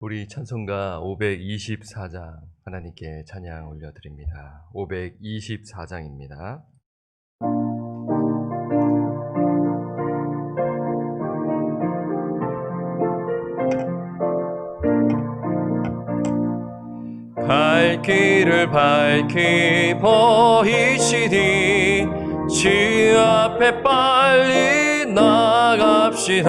우리 찬송가 524장 하나님께 찬양 올려드립니다. 524장입니다. 갈 길을 밝히 보이시니 주 앞에 빨리 나갑시다.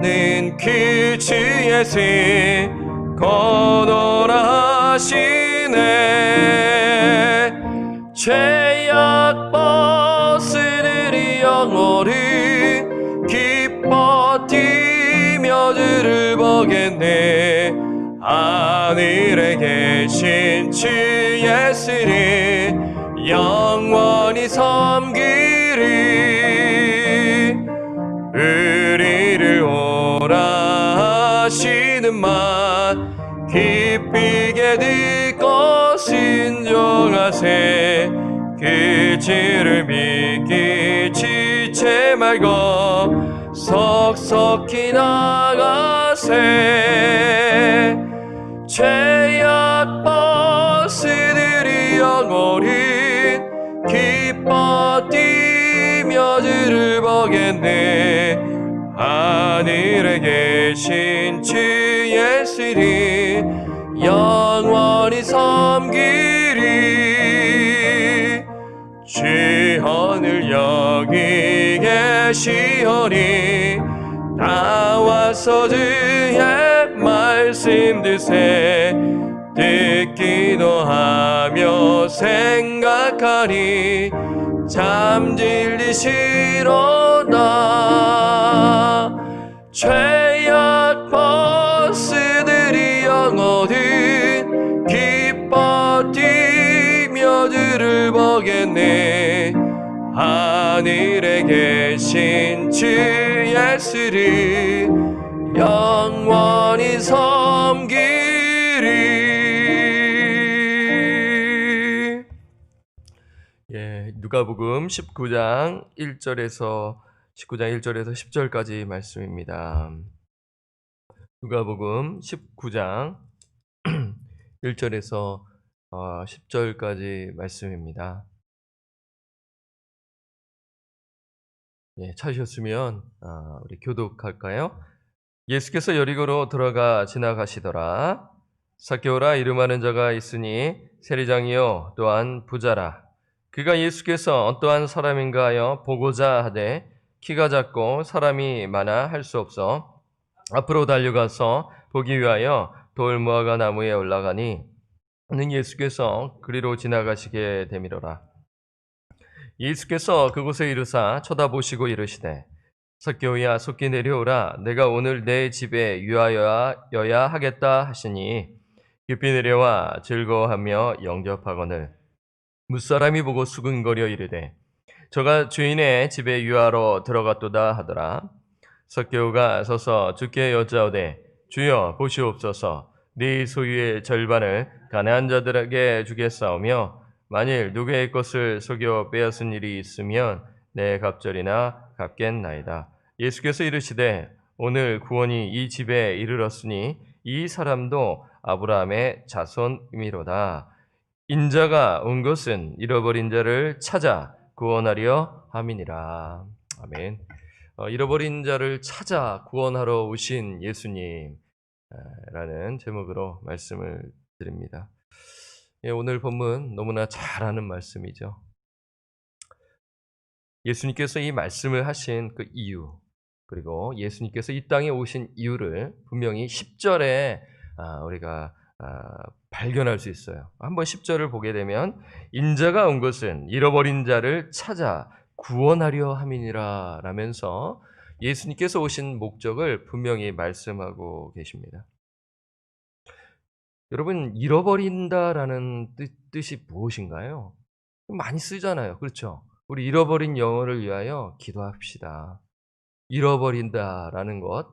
는 그 주의 신 거노라 하시네. 죄악 버스들이 영원히 기뻐 뛰며 주를 보겠네. 하늘에 계신 주 예수를 영원히 섬기리. 우리를 오라 하시는 말 기쁘게 듣고 순종하세. 그 주를 믿기 지체 말고 속속히 나가세. 죄악 버스들이 영원히 기뻐 뛰며 주를 보겠네. 하늘에 계신 주 예수를 영원히 섬기리. 주 하늘 여기 계시오니 나와서 주의 말씀 드세. 듣기도 하며 생각하니 잠들리시로다. 죄악 버스들이 영원히 기뻐 뛰며 주를 보겠네. 하늘에 계신 주 예수를 영원히 섬기리. 누가복음 19장 1절에서 10절까지 말씀입니다. 누가복음 19장 1절에서 10절까지 말씀입니다. 찾으셨으면 우리 교독할까요? 예수께서 여리고로 들어가 지나가시더라. 삭개오라 이름하는 자가 있으니 세리장이요 또한 부자라. 그가 예수께서 어떠한 사람인가 하여 보고자 하되 키가 작고 사람이 많아 할 수 없어 앞으로 달려가서 보기 위하여 돌무화과 나무에 올라가니 는 예수께서 그리로 지나가시게 되미로라. 예수께서 그곳에 이르사 쳐다보시고 이르시되 삭개오야 속히 내려오라. 내가 오늘 내 집에 유하여야 하겠다 하시니 깊이 내려와 즐거워하며 영접하거늘 무사람이 보고 수근거려 이르되 저가 주인의 집에 유하러 들어갔도다 하더라. 삭개오가 서서 주께 여짜오되 주여 보시옵소서. 네 소유의 절반을 가난한 자들에게 주겠사오며 만일 누구의 것을 속여 빼앗은 일이 있으면 내 갑절이나 갚겠나이다. 예수께서 이르시되 오늘 구원이 이 집에 이르렀으니 이 사람도 아브라함의 자손이미로다. 인자가 온 것은 잃어버린 자를 찾아 구원하려 함이니라. 아멘. 잃어버린 자를 찾아 구원하러 오신 예수님 라는 제목으로 말씀을 드립니다. 오늘 본문 너무나 잘 아는 말씀이죠. 예수님께서 이 말씀을 하신 그 이유, 그리고 예수님께서 이 땅에 오신 이유를 분명히 10절에 우리가 발견할 수 있어요. 한번 10절을 보게 되면 인자가 온 것은 잃어버린 자를 찾아 구원하려 함이니라 라면서 예수님께서 오신 목적을 분명히 말씀하고 계십니다. 여러분, 잃어버린다라는 뜻이 무엇인가요? 많이 쓰잖아요. 그렇죠? 우리 잃어버린 영혼을 위하여 기도합시다. 잃어버린다라는 것,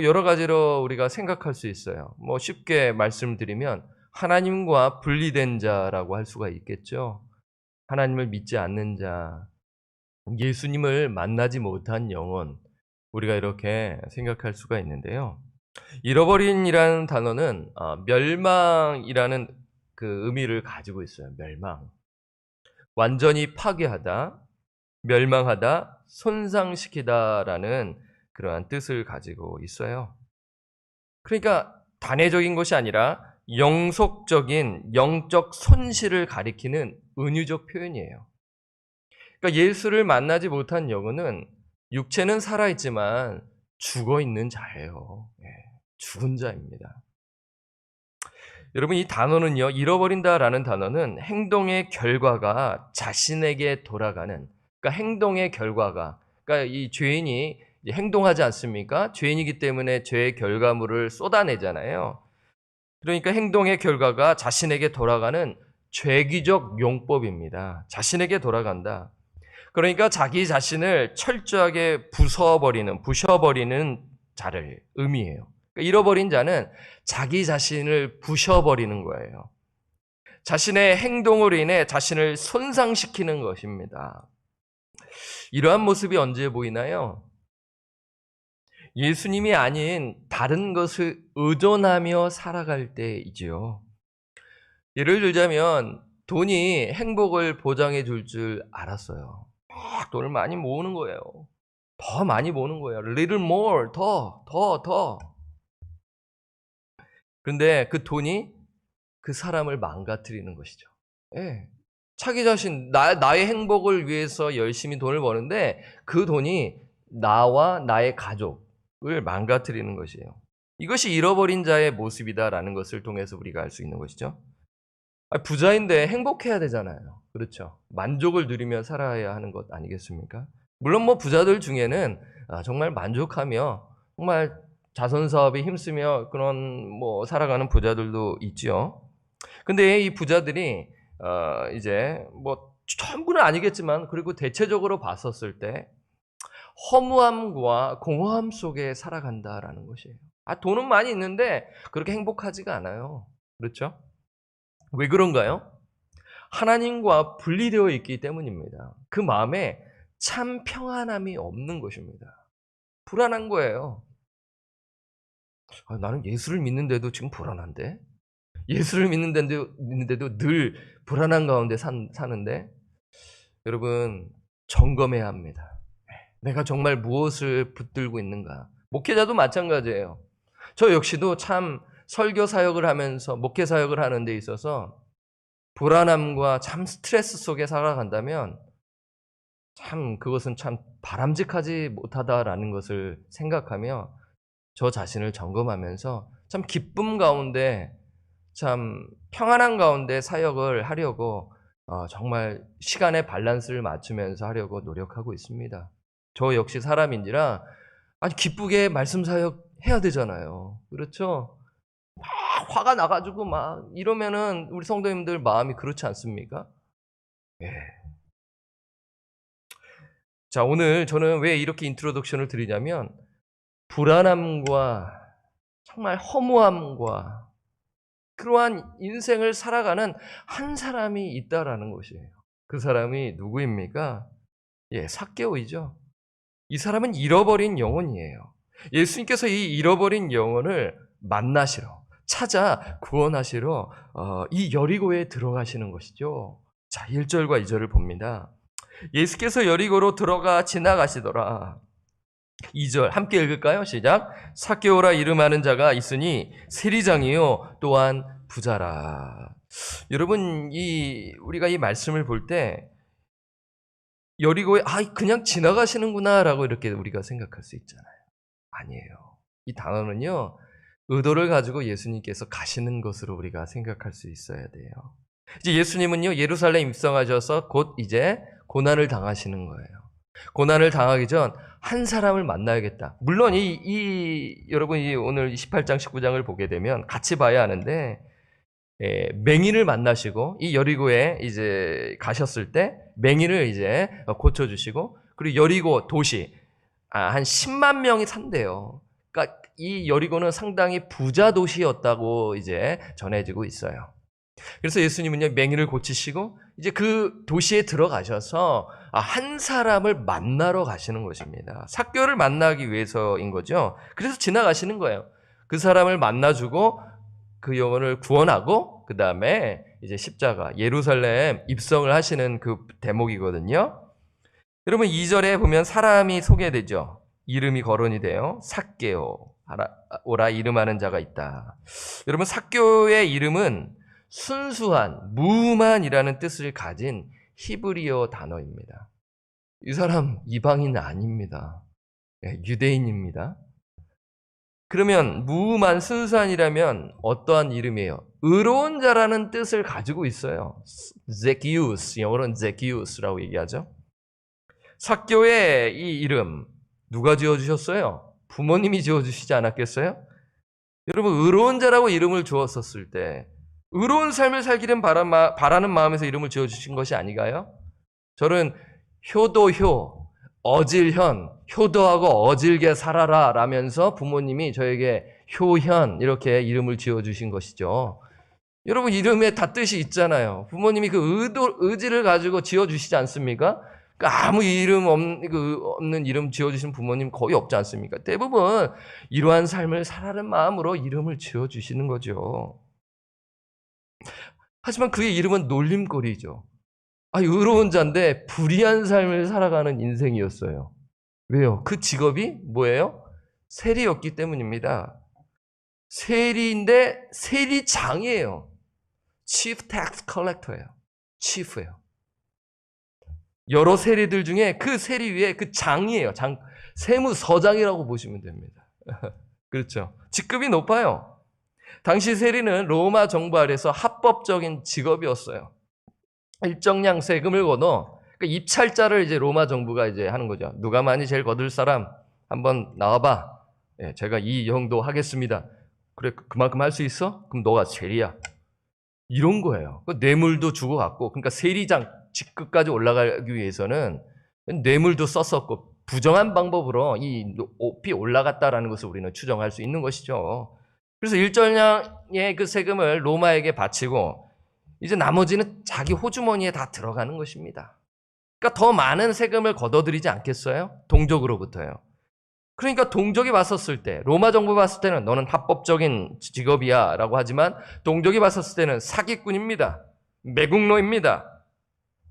여러 가지로 우리가 생각할 수 있어요. 쉽게 말씀드리면 하나님과 분리된 자라고 할 수가 있겠죠. 하나님을 믿지 않는 자, 예수님을 만나지 못한 영혼, 우리가 이렇게 생각할 수가 있는데요. 잃어버린이라는 단어는 멸망이라는 그 의미를 가지고 있어요. 멸망. 완전히 파괴하다, 멸망하다, 손상시키다라는 그러한 뜻을 가지고 있어요. 그러니까 단회적인 것이 아니라 영속적인 영적 손실을 가리키는 은유적 표현이에요. 그러니까 예수를 만나지 못한 영혼은 육체는 살아있지만 죽어있는 자예요. 죽은 자입니다. 여러분, 이 단어는요, 잃어버린다라는 단어는 행동의 결과가 자신에게 돌아가는, 그러니까 행동의 결과가, 그러니까 이 죄인이 행동하지 않습니까? 죄인이기 때문에 죄의 결과물을 쏟아내잖아요. 그러니까 행동의 결과가 자신에게 돌아가는 죄기적 용법입니다. 자신에게 돌아간다. 그러니까 자기 자신을 철저하게 부셔버리는 자를 의미해요. 그러니까 잃어버린 자는 자기 자신을 부셔버리는 거예요. 자신의 행동으로 인해 자신을 손상시키는 것입니다. 이러한 모습이 언제 보이나요? 예수님이 아닌 다른 것을 의존하며 살아갈 때이지요. 예를 들자면 돈이 행복을 보장해 줄 알았어요. 막 돈을 많이 모으는 거예요. 더 많이 모으는 거예요. Little more, 더. 그런데 그 돈이 그 사람을 망가뜨리는 것이죠. 예. 자기 자신, 나의 행복을 위해서 열심히 돈을 버는데 그 돈이 나와 나의 가족을 망가뜨리는 것이에요. 이것이 잃어버린 자의 모습이다라는 것을 통해서 우리가 알 수 있는 것이죠. 부자인데 행복해야 되잖아요. 그렇죠. 만족을 누리며 살아야 하는 것 아니겠습니까? 물론 뭐 부자들 중에는 정말 만족하며 정말 자선 사업에 힘쓰며 그런 뭐 살아가는 부자들도 있죠. 근데 이 부자들이 이제 뭐 전부는 아니겠지만 그리고 대체적으로 봤었을 때 허무함과 공허함 속에 살아간다라는 것이에요. 돈은 많이 있는데 그렇게 행복하지가 않아요. 그렇죠? 왜 그런가요? 하나님과 분리되어 있기 때문입니다. 그 마음에 참 평안함이 없는 것입니다. 불안한 거예요. 나는 예수를 믿는데도 지금 불안한데? 예수를 믿는데도 늘 불안한 가운데 사는데? 여러분, 점검해야 합니다. 내가 정말 무엇을 붙들고 있는가? 목회자도 마찬가지예요. 저 역시도 참 설교 사역을 하면서 목회 사역을 하는 데 있어서 불안함과 참 스트레스 속에 살아간다면 참 그것은 참 바람직하지 못하다라는 것을 생각하며 저 자신을 점검하면서 참 기쁨 가운데 참 평안한 가운데 사역을 하려고 정말 시간의 밸런스를 맞추면서 하려고 노력하고 있습니다. 저 역시 사람인지라 아주 기쁘게 말씀 사역 해야 되잖아요. 그렇죠? 막 화가 나가지고 막 이러면은 우리 성도님들 마음이 그렇지 않습니까? 예. 자, 오늘 저는 왜 이렇게 인트로덕션을 드리냐면 불안함과 정말 허무함과 그러한 인생을 살아가는 한 사람이 있다라는 것이에요. 그 사람이 누구입니까? 삭개오이죠. 이 사람은 잃어버린 영혼이에요. 예수님께서 이 잃어버린 영혼을 만나시러, 찾아 구원하시러 이 여리고에 들어가시는 것이죠. 자, 1절과 2절을 봅니다. 예수께서 여리고로 들어가 지나가시더라. 2절 함께 읽을까요? 시작. 삭개오라 이름하는 자가 있으니 세리장이요 또한 부자라. 여러분, 우리가 이 말씀을 볼 때 여리고에 그냥 지나가시는구나라고 이렇게 우리가 생각할 수 있잖아요. 아니에요. 이 단어는요, 의도를 가지고 예수님께서 가시는 것으로 우리가 생각할 수 있어야 돼요. 이제 예수님은요, 예루살렘 입성하셔서 곧 이제 고난을 당하시는 거예요. 고난을 당하기 전 한 사람을 만나야겠다. 물론 여러분이 오늘 18장, 19장을 보게 되면 같이 봐야 하는데, 맹인을 만나시고 이 여리고에 이제 가셨을 때 맹인을 이제 고쳐주시고, 그리고 여리고 도시 한 10만 명이 산대요. 그러니까 이 여리고는 상당히 부자 도시였다고 이제 전해지고 있어요. 그래서 예수님은요, 맹인을 고치시고 이제 그 도시에 들어가셔서 한 사람을 만나러 가시는 것입니다. 삭개오를 만나기 위해서인 거죠. 그래서 지나가시는 거예요. 그 사람을 만나주고 그 영혼을 구원하고 그 다음에 이제 십자가 예루살렘 입성을 하시는 그 대목이거든요. 여러분 2절에 보면 사람이 소개되죠. 이름이 거론이 돼요. 삭개오 오라 이름하는 자가 있다. 여러분 삭개오의 이름은 순수한 무만이라는 뜻을 가진 히브리어 단어입니다. 이 사람 이방인 아닙니다. 유대인입니다. 그러면 무만 순수한이라면 어떠한 이름이에요? 의로운 자라는 뜻을 가지고 있어요. 제키우스, 영어로는 제키우스라고 얘기하죠. 삭개오의 이 이름 누가 지어주셨어요? 부모님이 지어주시지 않았겠어요? 여러분 의로운 자라고 이름을 주었었을 때 의로운 삶을 살기를 바라는 마음에서 이름을 지어주신 것이 아닌가요? 저는 효도효, 어질현, 효도하고 어질게 살아라 라면서 부모님이 저에게 효현 이렇게 이름을 지어주신 것이죠. 여러분 이름에 다 뜻이 있잖아요. 부모님이 그 의지를 가지고 지어주시지 않습니까? 아무 이름 없는 이름 지어주신 부모님 거의 없지 않습니까? 대부분 이러한 삶을 살아는 마음으로 이름을 지어주시는 거죠. 하지만 그의 이름은 놀림거리죠. 의로운 자인데 불의한 삶을 살아가는 인생이었어요. 왜요? 그 직업이 뭐예요? 세리였기 때문입니다. 세리인데 세리장이에요. Chief Tax Collector예요. Chief예요. 여러 세리들 중에 그 세리 위에 그 장이에요. 세무서장이라고 보시면 됩니다. 그렇죠. 직급이 높아요. 당시 세리는 로마 정부 아래서 합법적인 직업이었어요. 일정량 세금을 걷어 입찰자를 이제 로마 정부가 이제 하는 거죠. 누가 많이 제일 거둘 사람 한번 나와봐. 제가 이 정도 하겠습니다. 그래 그만큼 할 수 있어? 그럼 너가 세리야. 이런 거예요. 뇌물도 주고 받고. 그러니까 세리장 직급까지 올라가기 위해서는 뇌물도 썼었고 부정한 방법으로 이 높이 올라갔다라는 것을 우리는 추정할 수 있는 것이죠. 그래서 일정량의 그 세금을 로마에게 바치고 이제 나머지는 자기 호주머니에 다 들어가는 것입니다. 그러니까 더 많은 세금을 걷어들이지 않겠어요? 동족으로부터요. 그러니까 동족이 봤었을 때 로마 정부 봤을 때는 너는 합법적인 직업이야 라고 하지만 동족이 봤었을 때는 사기꾼입니다. 매국노입니다.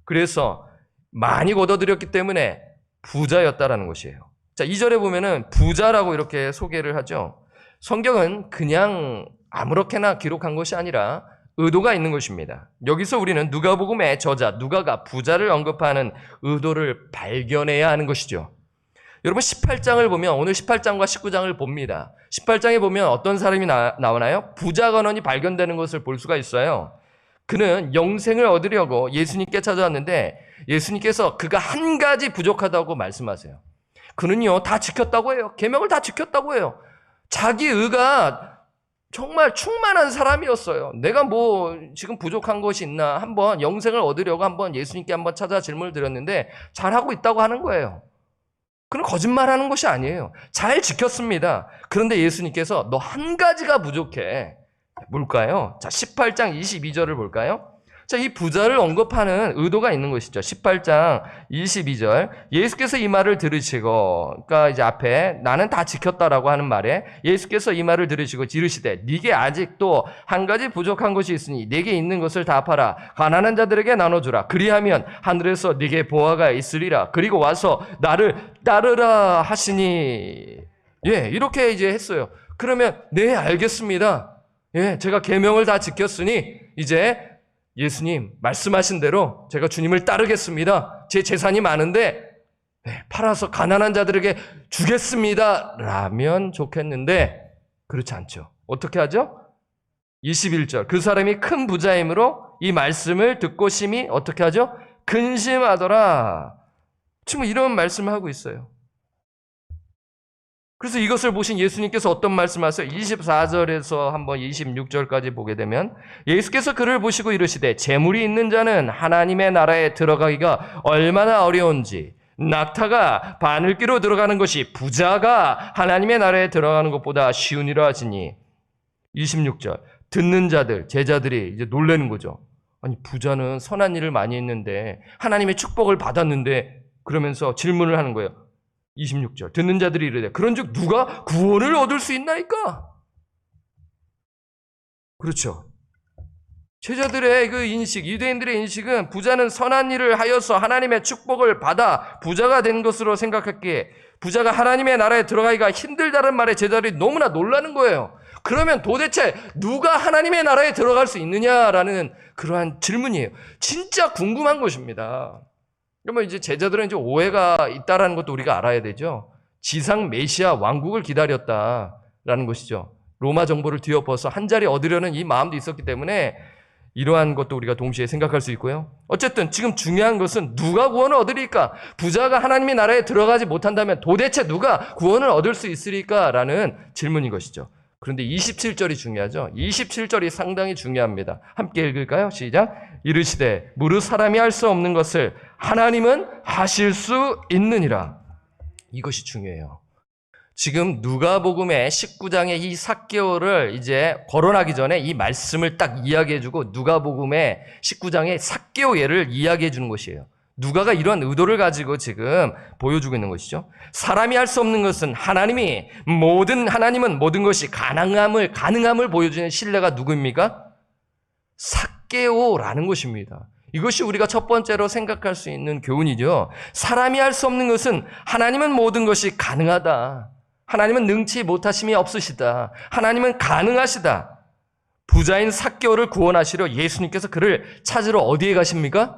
그래서 많이 걷어들였기 때문에 부자였다라는 것이에요. 자, 2절에 보면은 부자라고 이렇게 소개를 하죠. 성경은 그냥 아무렇게나 기록한 것이 아니라 의도가 있는 것입니다. 여기서 우리는 누가복음의 저자 누가가 부자를 언급하는 의도를 발견해야 하는 것이죠. 여러분 18장을 보면 오늘 18장과 19장을 봅니다. 18장에 보면 어떤 사람이 나오나요? 부자 건원이 발견되는 것을 볼 수가 있어요. 그는 영생을 얻으려고 예수님께 찾아왔는데 예수님께서 그가 한 가지 부족하다고 말씀하세요. 그는요 다 지켰다고 해요. 계명을 다 지켰다고 해요. 자기 의가 정말 충만한 사람이었어요. 내가 뭐 지금 부족한 것이 있나 한번 영생을 얻으려고 한번 예수님께 한번 찾아 질문을 드렸는데 잘하고 있다고 하는 거예요. 그는 거짓말하는 것이 아니에요. 잘 지켰습니다. 그런데 예수님께서 너 한 가지가 부족해. 뭘까요? 자, 18장 22절을 볼까요? 자, 이 부자를 언급하는 의도가 있는 것이죠. 18장 22절. 예수께서 이 말을 들으시고, 그러니까 이제 앞에 나는 다 지켰다라고 하는 말에 예수께서 이 말을 들으시고 지르시되 네게 아직도 한 가지 부족한 것이 있으니 네게 있는 것을 다 팔아 가난한 자들에게 나눠주라. 그리하면 하늘에서 네게 보화가 있으리라. 그리고 와서 나를 따르라 하시니. 이렇게 이제 했어요. 그러면 네, 알겠습니다. 제가 계명을 다 지켰으니 이제 예수님 말씀하신 대로 제가 주님을 따르겠습니다. 제 재산이 많은데 팔아서 가난한 자들에게 주겠습니다. 라면 좋겠는데 그렇지 않죠. 어떻게 하죠? 21절. 그 사람이 큰 부자이므로 이 말씀을 듣고 심히 어떻게 하죠? 근심하더라. 지금 이런 말씀을 하고 있어요. 그래서 이것을 보신 예수님께서 어떤 말씀하세요? 24절에서 한번 26절까지 보게 되면 예수께서 그를 보시고 이르시되 재물이 있는 자는 하나님의 나라에 들어가기가 얼마나 어려운지 낙타가 바늘귀로 들어가는 것이 부자가 하나님의 나라에 들어가는 것보다 쉬우니라 하시니. 26절. 듣는 자들, 제자들이 이제 놀라는 거죠. 아니 부자는 선한 일을 많이 했는데 하나님의 축복을 받았는데 그러면서 질문을 하는 거예요. 26절 듣는 자들이 이르되 그런즉 누가 구원을 얻을 수 있나이까? 그렇죠. 제자들의 그 인식, 유대인들의 인식은 부자는 선한 일을 하여서 하나님의 축복을 받아 부자가 된 것으로 생각했기에 부자가 하나님의 나라에 들어가기가 힘들다는 말에 제자들이 너무나 놀라는 거예요. 그러면 도대체 누가 하나님의 나라에 들어갈 수 있느냐라는 그러한 질문이에요. 진짜 궁금한 것입니다. 그러면 이제 제자들은 이제 오해가 있다라는 것도 우리가 알아야 되죠. 지상 메시아 왕국을 기다렸다라는 것이죠. 로마 정보를 뒤엎어서 한 자리 얻으려는 이 마음도 있었기 때문에 이러한 것도 우리가 동시에 생각할 수 있고요. 어쨌든 지금 중요한 것은 누가 구원을 얻으리까? 부자가 하나님의 나라에 들어가지 못한다면 도대체 누가 구원을 얻을 수 있으리까? 라는 질문인 것이죠. 그런데 27절이 중요하죠. 27절이 상당히 중요합니다. 함께 읽을까요? 시작. 이르시되 무릇 사람이 할 수 없는 것을 하나님은 하실 수 있느니라. 이것이 중요해요. 지금 누가복음의 19장의 이 삭개오를 이제 거론하기 전에 이 말씀을 딱 이야기해주고 누가복음의 19장의 삭개오 예를 이야기해주는 것이에요. 누가가 이런 의도를 가지고 지금 보여주고 있는 것이죠. 사람이 할 수 없는 것은 하나님은 모든 것이 가능함을 보여주는 신뢰가 누구입니까? 삭개오라는 것입니다. 이것이 우리가 첫 번째로 생각할 수 있는 교훈이죠. 사람이 할 수 없는 것은 하나님은 모든 것이 가능하다. 하나님은 능치 못하심이 없으시다. 하나님은 가능하시다. 부자인 삭개오를 구원하시려 예수님께서 그를 찾으러 어디에 가십니까?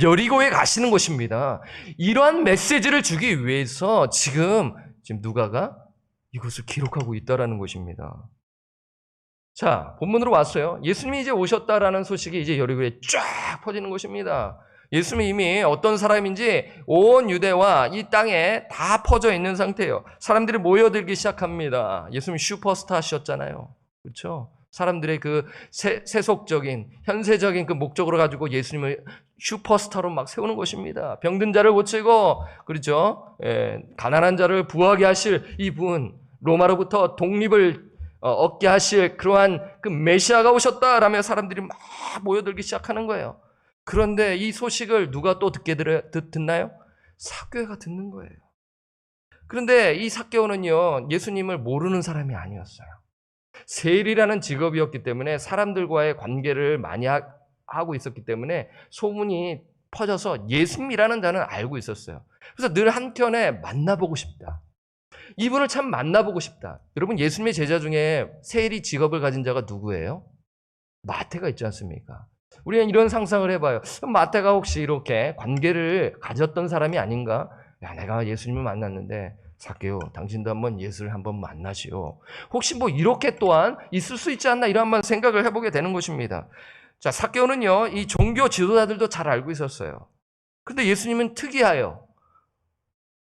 여리고에 가시는 것입니다. 이러한 메시지를 주기 위해서 지금 누가가 이것을 기록하고 있다라는 것입니다. 자, 본문으로 왔어요. 예수님이 이제 오셨다라는 소식이 이제 여리고에 쫙 퍼지는 것입니다. 예수님이 이미 어떤 사람인지 온 유대와 이 땅에 다 퍼져 있는 상태예요. 사람들이 모여들기 시작합니다. 예수님 슈퍼스타셨잖아요. 그렇죠? 사람들의 그 세속적인, 현세적인 그 목적으로 가지고 예수님을 슈퍼스타로 막 세우는 것입니다. 병든 자를 고치고, 그렇죠? 가난한 자를 부하게 하실 이분, 로마로부터 독립을 얻게 하실 그러한 그 메시아가 오셨다라며 사람들이 막 모여들기 시작하는 거예요. 그런데 이 소식을 누가 또 듣나요? 삭개오가 듣는 거예요. 그런데 이 삭개오는요, 예수님을 모르는 사람이 아니었어요. 세일이라는 직업이었기 때문에 사람들과의 관계를 많이 하고 있었기 때문에 소문이 퍼져서 예수님이라는 자는 알고 있었어요. 그래서 늘 한켠에 만나보고 싶다. 이분을 참 만나보고 싶다. 여러분, 예수님의 제자 중에 세일이 직업을 가진 자가 누구예요? 마태가 있지 않습니까? 우리는 이런 상상을 해봐요. 마태가 혹시 이렇게 관계를 가졌던 사람이 아닌가? 야, 내가 예수님을 만났는데 삭개오, 당신도 한번 예수를 한번 만나시오. 혹시 뭐 이렇게 또한 있을 수 있지 않나 이런 한번 생각을 해보게 되는 것입니다. 자, 삭개오는요, 이 종교 지도자들도 잘 알고 있었어요. 그런데 예수님은 특이하여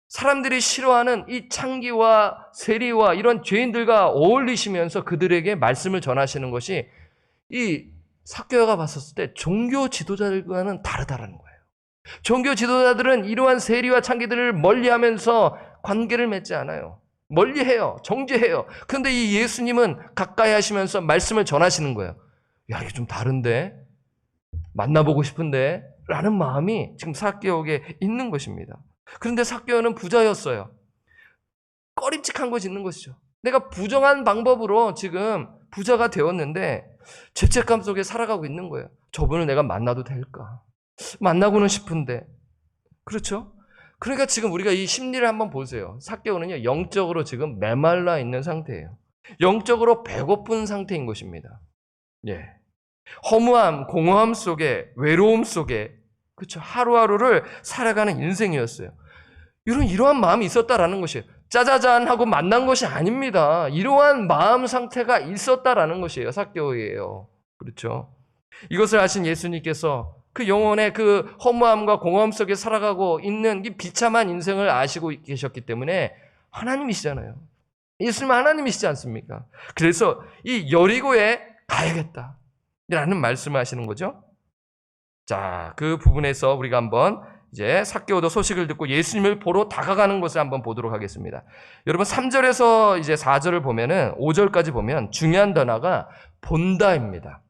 사람들이 싫어하는 이 창기와 세리와 이런 죄인들과 어울리시면서 그들에게 말씀을 전하시는 것이 이 삭개오가 봤었을 때 종교 지도자들과는 다르다라는 거예요. 종교 지도자들은 이러한 세리와 창기들을 멀리하면서 관계를 맺지 않아요. 멀리해요. 정죄해요. 그런데 이 예수님은 가까이 하시면서 말씀을 전하시는 거예요. 야, 이게 좀 다른데? 만나보고 싶은데? 라는 마음이 지금 삭개오에게 있는 것입니다. 그런데 삭개오는 부자였어요. 꺼림칙한 것이 있는 것이죠. 내가 부정한 방법으로 지금 부자가 되었는데 죄책감 속에 살아가고 있는 거예요. 저분을 내가 만나도 될까? 만나고는 싶은데. 그렇죠? 그러니까 지금 우리가 이 심리를 한번 보세요. 삭개오는요, 영적으로 지금 메말라 있는 상태예요. 영적으로 배고픈 상태인 것입니다. 예. 허무함, 공허함 속에, 외로움 속에, 그렇죠? 하루하루를 살아가는 인생이었어요. 이러한 마음이 있었다라는 것이에요. 짜자잔 하고 만난 것이 아닙니다. 이러한 마음 상태가 있었다라는 것이에요. 삭개오예요. 그렇죠? 이것을 아신 예수님께서 그 영혼의 그 허무함과 공허함 속에 살아가고 있는 이 비참한 인생을 아시고 계셨기 때문에 하나님이시잖아요. 예수님은 하나님이시지 않습니까? 그래서 이 여리고에 가야겠다 라는 말씀을 하시는 거죠. 자, 그 부분에서 우리가 한번 이제 삭개오도 소식을 듣고 예수님을 보러 다가가는 것을 한번 보도록 하겠습니다. 여러분 3절에서 이제 4절을 보면은 5절까지 보면 중요한 단어가 본다입니다.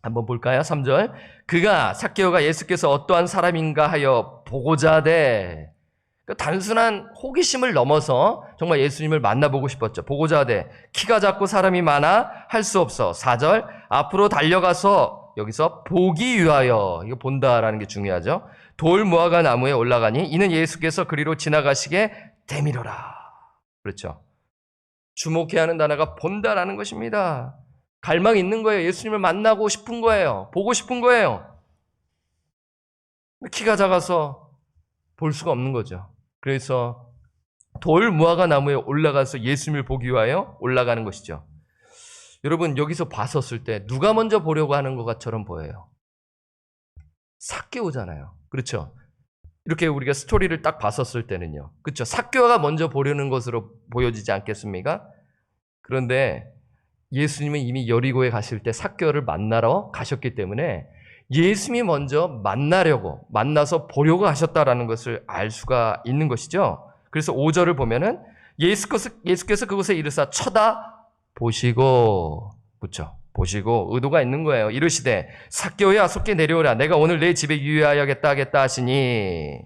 한번 볼까요? 3절. 그가 삭개오가 예수께서 어떠한 사람인가 하여 보고자 하되, 단순한 호기심을 넘어서 정말 예수님을 만나보고 싶었죠. 보고자 하되 키가 작고 사람이 많아 할 수 없어. 4절. 앞으로 달려가서 여기서 보기 위하여, 이거 본다라는 게 중요하죠. 돌 무화과 나무에 올라가니 이는 예수께서 그리로 지나가시게 되밀어라. 그렇죠. 주목해야 하는 단어가 본다라는 것입니다. 갈망이 있는 거예요. 예수님을 만나고 싶은 거예요. 보고 싶은 거예요. 키가 작아서 볼 수가 없는 거죠. 그래서 돌 무화과 나무에 올라가서 예수님을 보기 위하여 올라가는 것이죠. 여러분, 여기서 봤었을 때 누가 먼저 보려고 하는 것처럼 보여요? 삭개오잖아요. 그렇죠? 이렇게 우리가 스토리를 딱 봤었을 때는요. 그렇죠? 삭개오가 먼저 보려는 것으로 보여지지 않겠습니까? 그런데 예수님은 이미 여리고에 가실 때 삭개오를 만나러 가셨기 때문에 예수님이 먼저 만나서 보려고 하셨다라는 것을 알 수가 있는 것이죠. 그래서 5절을 보면은 예수께서 그곳에 이르사 쳐다보시고, 그렇죠? 보시고 의도가 있는 거예요. 이르시되 삭개오야 속히 내려오라. 내가 오늘 내 집에 유의하여겠다 하겠다 하시니.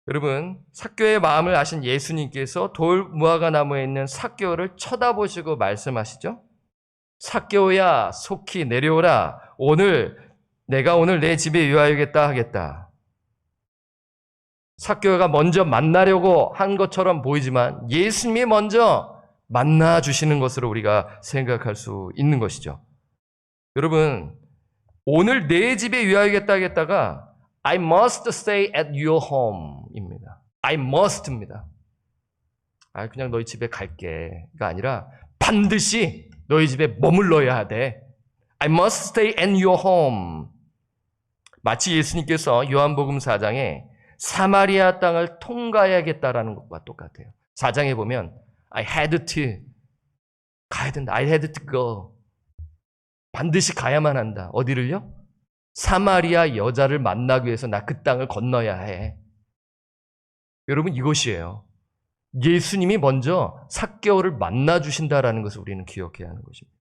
여러분, 삭개오의 마음을 아신 예수님께서 돌 무화과 나무에 있는 삭개오를 쳐다보시고 말씀하시죠. 삭개오야 속히 내려오라. 내가 오늘 내 집에 유하여겠다 하겠다. 삭개오가 먼저 만나려고 한 것처럼 보이지만 예수님이 먼저 만나 주시는 것으로 우리가 생각할 수 있는 것이죠. 여러분, 오늘 내 집에 유하여겠다 하겠다가 I must stay at your home입니다. I must입니다. 그냥 너희 집에 갈게가 아니라 반드시 너희 집에 머물러야 돼. I must stay in your home. 마치 예수님께서 요한복음 4장에 사마리아 땅을 통과해야겠다라는 것과 똑같아요. 4장에 보면 I had to 가야 된다. I had to go. 반드시 가야만 한다. 어디를요? 사마리아 여자를 만나기 위해서 나 그 땅을 건너야 해. 여러분, 이것이에요. 예수님이 먼저 삭개오를 만나 주신다라는 것을 우리는 기억해야 하는 것입니다.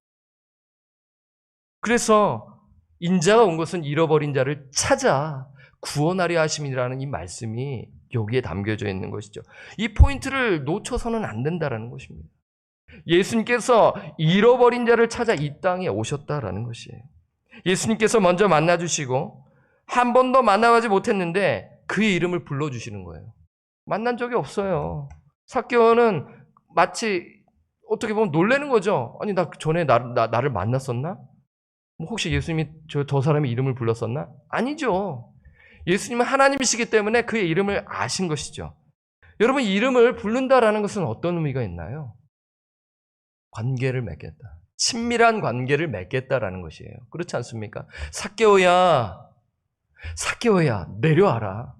그래서 인자가 온 것은 잃어버린 자를 찾아 구원하려 하심이라는 이 말씀이 여기에 담겨져 있는 것이죠. 이 포인트를 놓쳐서는 안 된다라는 것입니다. 예수님께서 잃어버린 자를 찾아 이 땅에 오셨다라는 것이에요. 예수님께서 먼저 만나주시고 한 번도 만나보지 못했는데 그의 이름을 불러주시는 거예요. 만난 적이 없어요. 삭개오는 마치 어떻게 보면 놀라는 거죠. 아니, 나 전에 나를 만났었나? 혹시 예수님이 저 사람의 이름을 불렀었나? 아니죠. 예수님은 하나님이시기 때문에 그의 이름을 아신 것이죠. 여러분, 이름을 부른다라는 것은 어떤 의미가 있나요? 관계를 맺겠다. 친밀한 관계를 맺겠다라는 것이에요. 그렇지 않습니까? 삭개오야, 내려와라.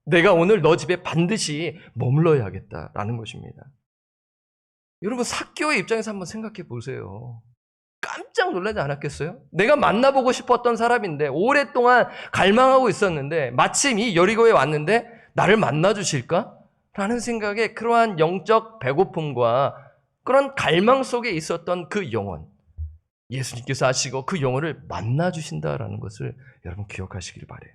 내가 오늘 너 집에 반드시 머물러야겠다라는 것입니다. 여러분, 삭개오의 입장에서 한번 생각해 보세요. 깜짝 놀라지 않았겠어요? 내가 만나보고 싶었던 사람인데 오랫동안 갈망하고 있었는데 마침 이 여리고에 왔는데 나를 만나주실까? 라는 생각에 그러한 영적 배고픔과 그런 갈망 속에 있었던 그 영혼, 예수님께서 아시고 그 영혼을 만나주신다라는 것을 여러분 기억하시길 바라요.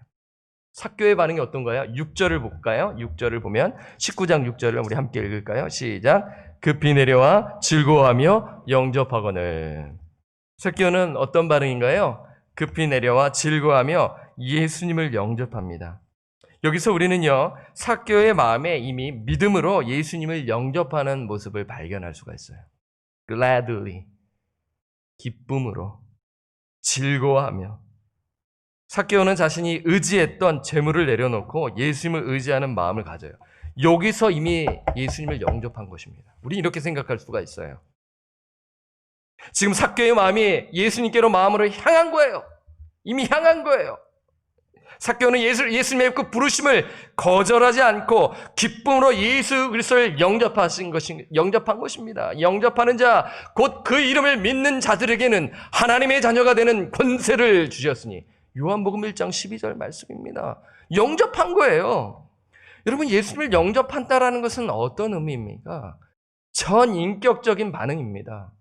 삭개오의 반응이 어떤가요? 6절을 볼까요? 6절을 보면 19장 6절을 우리 함께 읽을까요? 시작. 급히 내려와 즐거워하며 영접하거늘. 삭개오는 어떤 반응인가요? 급히 내려와 즐거워하며 예수님을 영접합니다. 여기서 우리는요, 삭개오의 마음에 이미 믿음으로 예수님을 영접하는 모습을 발견할 수가 있어요. gladly, 기쁨으로, 즐거워하며. 삭개오는 자신이 의지했던 재물을 내려놓고 예수님을 의지하는 마음을 가져요. 여기서 이미 예수님을 영접한 것입니다. 우리 이렇게 생각할 수가 있어요. 지금 삭개오의 마음이 예수님께로 마음으로 향한 거예요. 이미 향한 거예요. 삭개오는 예수님의 그 부르심을 거절하지 않고 기쁨으로 예수 그리스도를 영접한 것입니다. 영접하는 자, 곧 그 이름을 믿는 자들에게는 하나님의 자녀가 되는 권세를 주셨으니 요한복음 1장 12절 말씀입니다. 영접한 거예요. 여러분, 예수님을 영접한다라는 것은 어떤 의미입니까? 전인격적인 반응입니다.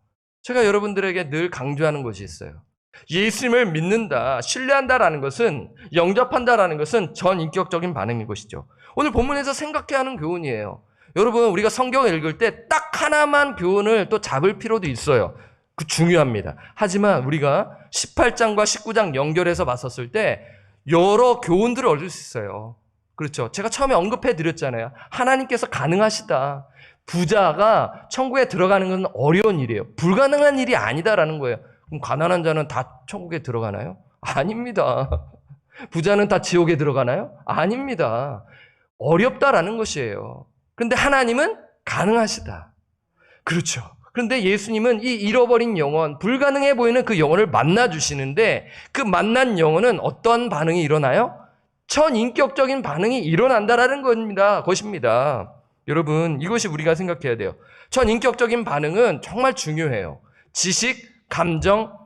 제가 여러분들에게 늘 강조하는 것이 있어요. 예수님을 믿는다, 신뢰한다라는 것은, 영접한다라는 것은 전인격적인 반응인 것이죠. 오늘 본문에서 생각해야 하는 교훈이에요. 여러분, 우리가 성경을 읽을 때 딱 하나만 교훈을 또 잡을 필요도 있어요. 그 중요합니다. 하지만 우리가 18장과 19장 연결해서 봤었을 때 여러 교훈들을 얻을 수 있어요. 그렇죠. 제가 처음에 언급해 드렸잖아요. 하나님께서 가능하시다. 부자가 천국에 들어가는 건 어려운 일이에요. 불가능한 일이 아니다라는 거예요. 그럼 가난한 자는 다 천국에 들어가나요? 아닙니다. 부자는 다 지옥에 들어가나요? 아닙니다. 어렵다라는 것이에요. 그런데 하나님은 가능하시다. 그렇죠. 그런데 예수님은 이 잃어버린 영혼, 불가능해 보이는 그 영혼을 만나주시는데 그 만난 영혼은 어떤 반응이 일어나요? 전인격적인 반응이 일어난다라는 것입니다. 여러분, 이것이 우리가 생각해야 돼요. 전인격적인 반응은 정말 중요해요. 지식, 감정,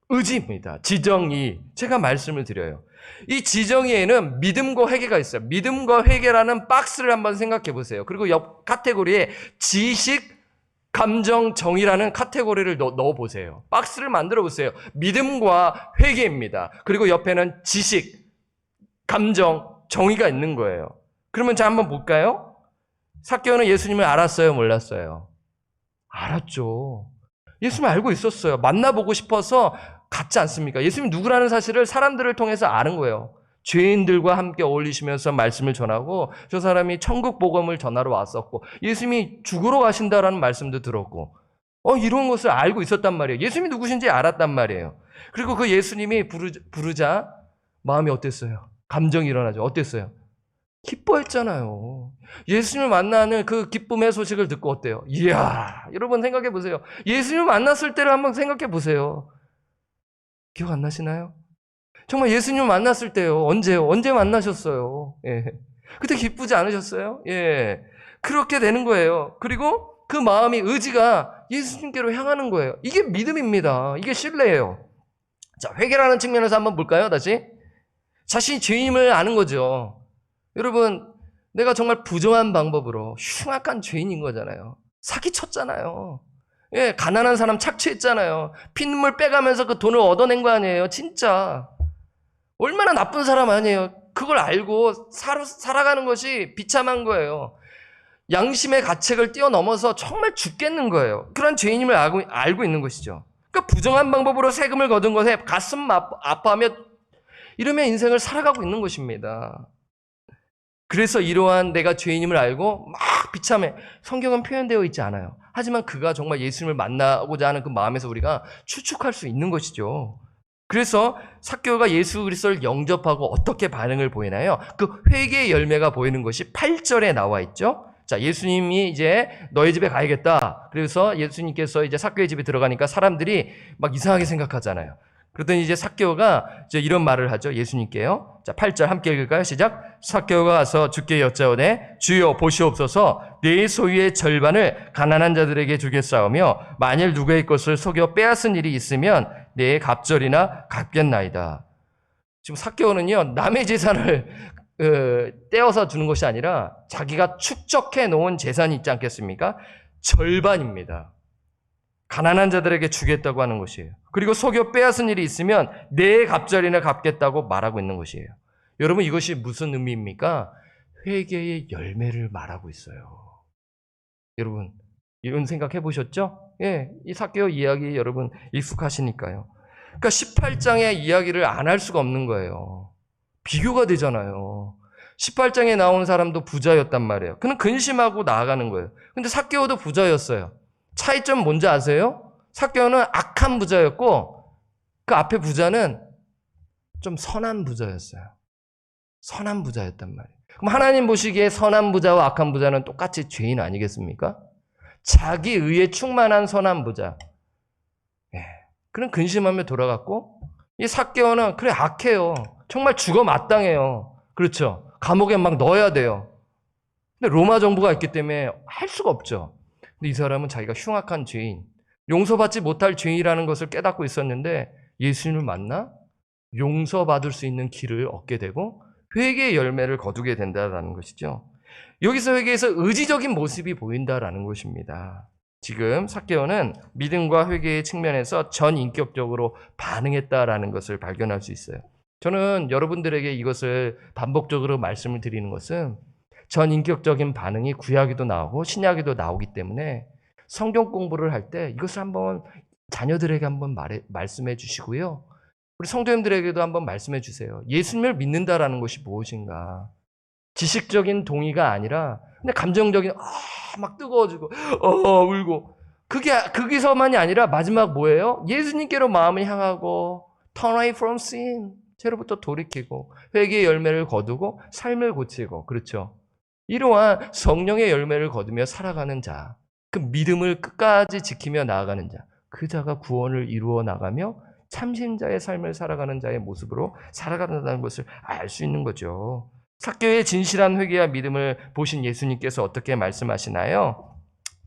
의지입니다. 지정의. 제가 말씀을 드려요. 이 지정의에는 믿음과 회개가 있어요. 믿음과 회개라는 박스를 한번 생각해 보세요. 그리고 옆 카테고리에 지식, 감정, 정의라는 카테고리를 넣어 보세요. 박스를 만들어 보세요. 믿음과 회개입니다. 그리고 옆에는 지식, 감정, 정의가 있는 거예요. 그러면 자 한번 볼까요? 삭개오는 예수님을 알았어요, 몰랐어요? 알았죠. 예수님 알고 있었어요. 만나보고 싶어서 갔지 않습니까? 예수님이 누구라는 사실을 사람들을 통해서 아는 거예요. 죄인들과 함께 어울리시면서 말씀을 전하고 저 사람이 천국 복음을 전하러 왔었고 예수님이 죽으러 가신다라는 말씀도 들었고 이런 것을 알고 있었단 말이에요. 예수님이 누구신지 알았단 말이에요. 그리고 그 예수님이 부르자 마음이 어땠어요? 감정이 일어나죠. 어땠어요? 기뻐했잖아요. 예수님을 만나는 그 기쁨의 소식을 듣고 어때요? 이야, 여러분 생각해 보세요. 예수님을 만났을 때를 한번 생각해 보세요. 기억 안 나시나요? 정말 예수님을 만났을 때요. 언제요? 언제 만나셨어요? 예. 그때 기쁘지 않으셨어요? 예. 그렇게 되는 거예요. 그리고 그 마음이, 의지가 예수님께로 향하는 거예요. 이게 믿음입니다. 이게 신뢰예요. 자, 회개라는 측면에서 한번 볼까요? 다시. 자신이 죄인임을 아는 거죠. 여러분, 내가 정말 부정한 방법으로 흉악한 죄인인 거잖아요. 사기쳤잖아요. 예, 가난한 사람 착취했잖아요. 피눈물 빼가면서 그 돈을 얻어낸 거 아니에요. 진짜. 얼마나 나쁜 사람 아니에요. 그걸 알고 살아가는 것이 비참한 거예요. 양심의 가책을 뛰어넘어서 정말 죽겠는 거예요. 그런 죄인임을 알고 있는 것이죠. 그러니까 부정한 방법으로 세금을 거둔 것에 가슴 아파하며 이러면 인생을 살아가고 있는 것입니다. 그래서 이러한 내가 죄인임을 알고 막 비참해. 성경은 표현되어 있지 않아요. 하지만 그가 정말 예수님을 만나고자 하는 그 마음에서 우리가 추측할 수 있는 것이죠. 그래서 삭개오가 예수 그리스도를 영접하고 어떻게 반응을 보이나요? 그 회개의 열매가 보이는 것이 8절에 나와 있죠. 자, 예수님이 이제 너희 집에 가야겠다. 그래서 예수님께서 이제 삭개오의 집에 들어가니까 사람들이 막 이상하게 생각하잖아요. 그러더니 이제 삭개오가 이제 이런 말을 하죠. 예수님께요. 자, 8절 함께 읽을까요? 시작. 삭개오가 가서 주께 여짜오되 주여 보시옵소서 내 소유의 절반을 가난한 자들에게 주겠사오며 만일 누구의 것을 속여 빼앗은 일이 있으면 내 갑절이나 갚겠나이다. 지금 삭개오는요, 남의 재산을 떼어서 주는 것이 아니라 자기가 축적해 놓은 재산이 있지 않겠습니까? 절반입니다. 가난한 자들에게 주겠다고 하는 것이에요. 그리고 속여 빼앗은 일이 있으면 내 갑절이나 갚겠다고 말하고 있는 것이에요. 여러분, 이것이 무슨 의미입니까? 회개의 열매를 말하고 있어요. 여러분, 이런 생각해 보셨죠? 예, 이 삭개오 이야기 여러분 익숙하시니까요. 그러니까 18장의 이야기를 안 할 수가 없는 거예요. 비교가 되잖아요. 18장에 나온 사람도 부자였단 말이에요. 그는 근심하고 나아가는 거예요. 근데 삭개오도 부자였어요. 차이점 뭔지 아세요? 삭개오는 악한 부자였고 그 앞에 부자는 좀 선한 부자였어요. 선한 부자였단 말이에요. 그럼 하나님 보시기에 선한 부자와 악한 부자는 똑같이 죄인 아니겠습니까? 자기 의에 충만한 선한 부자. 예. 그는 근심하며 돌아갔고 이 삭개오는 그래 악해요. 정말 죽어 마땅해요. 그렇죠. 감옥에 막 넣어야 돼요. 근데 로마 정부가 있기 때문에 할 수가 없죠. 근데 이 사람은 자기가 흉악한 죄인, 용서받지 못할 죄인이라는 것을 깨닫고 있었는데 예수님을 만나 용서받을 수 있는 길을 얻게 되고 회개의 열매를 거두게 된다는 것이죠. 여기서 회개에서 의지적인 모습이 보인다라는 것입니다. 지금 삭개오는 믿음과 회개의 측면에서 전인격적으로 반응했다라는 것을 발견할 수 있어요. 저는 여러분들에게 이것을 반복적으로 말씀을 드리는 것은 전인격적인 반응이 구약에도 나오고 신약에도 나오기 때문에 성경 공부를 할 때 이것을 한번 자녀들에게 한번 말씀해 주시고요. 우리 성도님들에게도 한번 말씀해 주세요. 예수님을 믿는다라는 것이 무엇인가? 지식적인 동의가 아니라 그냥 감정적인 막 뜨거워지고 울고 그게 거기서만이 아니라 마지막 뭐예요? 예수님께로 마음을 향하고 turn away from sin 죄로부터 돌이키고 회개의 열매를 거두고 삶을 고치고 그렇죠. 이러한 성령의 열매를 거두며 살아가는 자, 그 믿음을 끝까지 지키며 나아가는 자, 그 자가 구원을 이루어 나가며 참신자의 삶을 살아가는 자의 모습으로 살아간다는 것을 알 수 있는 거죠. 삭개오의 진실한 회개와 믿음을 보신 예수님께서 어떻게 말씀하시나요?